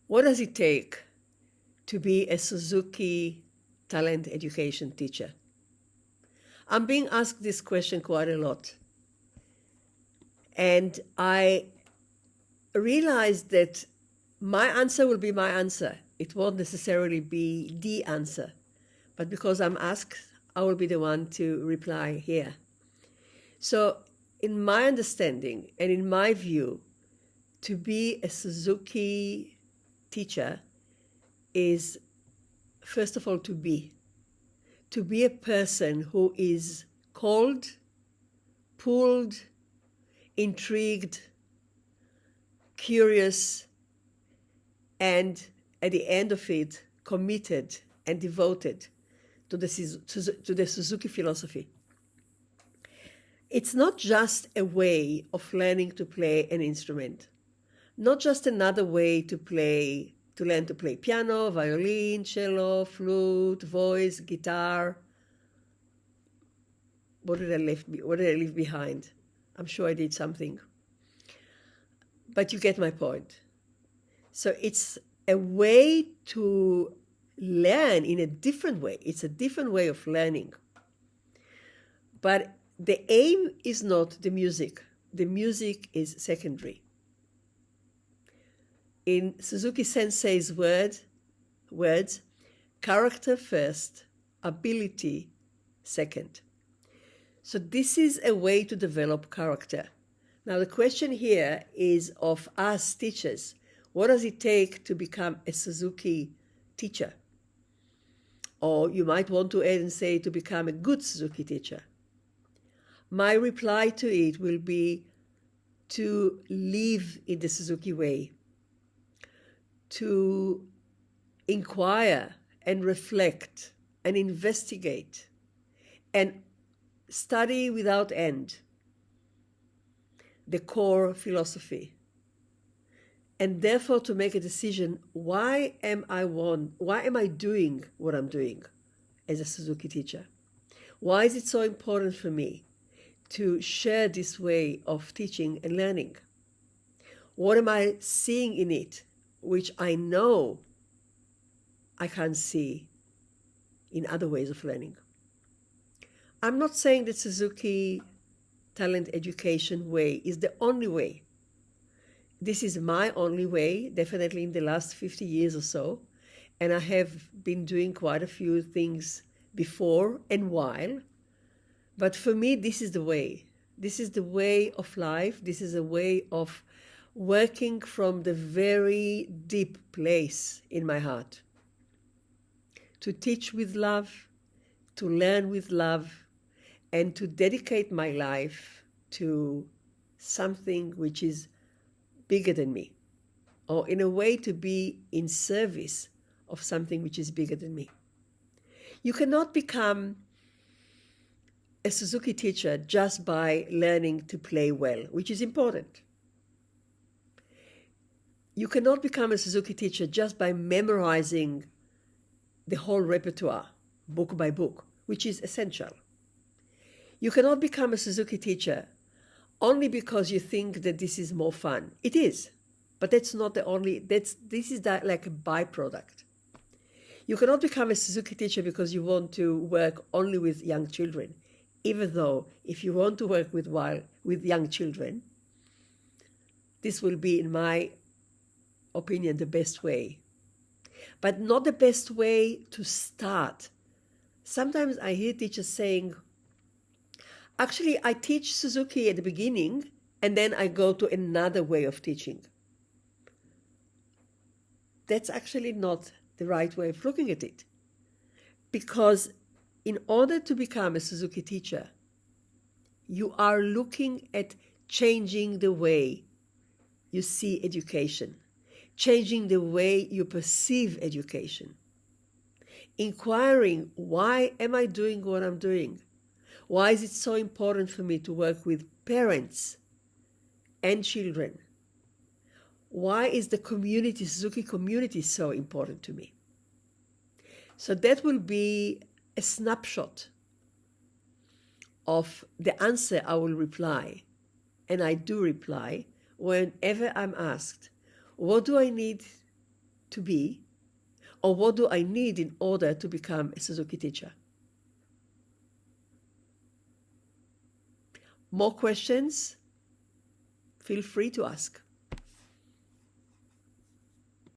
What does it take to be a Suzuki talent education teacher? I'm being asked this question quite a lot. And I realized that my answer will be my answer. It won't necessarily be the answer. But because I'm asked, I will be the one to reply here. So, in my understanding and in my view, to be a Suzuki teacher is, first of all, to be a person who is called, pulled, intrigued, curious, and at the end of it, committed and devoted to the Suzuki philosophy. It's not just a way of learning to play an instrument, not just another way to learn to play piano, violin, cello, flute, voice, guitar. What did I leave behind? I'm sure I did something. But you get my point. So it's a way to learn in a different way. It's a different way of learning. But the aim is not the music. The music is secondary. In Suzuki Sensei's words, character first, ability second. So this is a way to develop character. Now the question here is of us teachers. What does it take to become a Suzuki teacher? Or you might want to add and say to become a good Suzuki teacher. My reply to it will be to live in the Suzuki way, to inquire and reflect and investigate and study without end the core philosophy, and therefore to make a decision, why am I doing what I'm doing as a Suzuki teacher? Why is it so important for me to share this way of teaching and learning? What am I seeing in it which I know I can't see in other ways of learning? I'm not saying that Suzuki talent education way is the only way. This is my only way, definitely in the last 50 years or so. And I have been doing quite a few things before and while. But for me, this is the way. This is the way of life. This is a way of working from the very deep place in my heart. To teach with love, to learn with love, and to dedicate my life to something which is bigger than me, or in a way to be in service of something which is bigger than me. You cannot become a Suzuki teacher just by learning to play well, which is important. You cannot become a Suzuki teacher just by memorizing the whole repertoire, book by book, which is essential. You cannot become a Suzuki teacher only because you think that this is more fun. It is, but that's not the only, this is like a byproduct. You cannot become a Suzuki teacher because you want to work only with young children, even though if you want to work with young children, this will be, in my opinion, the best way. But not the best way to start. Sometimes I hear teachers saying, actually, I teach Suzuki at the beginning, and then I go to another way of teaching. That's actually not the right way of looking at it. Because in order to become a Suzuki teacher, you are looking at changing the way you see education, changing the way you perceive education, inquiring, why am I doing what I'm doing? Why is it so important for me to work with parents and children? Why is the community, Suzuki community, so important to me? So that will be a snapshot of the answer I will reply. And I do reply whenever I'm asked, what do I need to be? Or what do I need in order to become a Suzuki teacher? More questions? Feel free to ask.